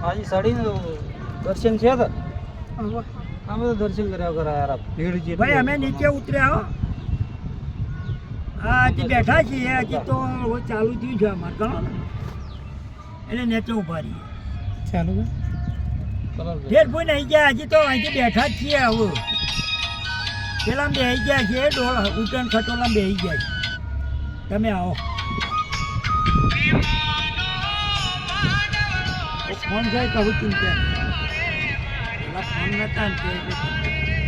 આજે સાડીને દર્શન છે તો અમે તો દર્શન કર્યા કરા યાર ભીડ છે ભાઈ અમે નીચે ઉતર્યા હો હા હજી બેઠા છીએ હજી તો ચાલુ થયું છે અમારે ગણો ને એટલે નીચે ઉભા રહીએ ચાલુ ફેર કોઈ નહીં ગયા હજી તો અહીંથી બેઠા જ છીએ હવે પેલા બેસી ગયા છે ડોળ ઉટન ખટોલા બેસી ગયા છે તમે આવો ફોન જાય કહું ચિંતા પેલા ફોન નતા ને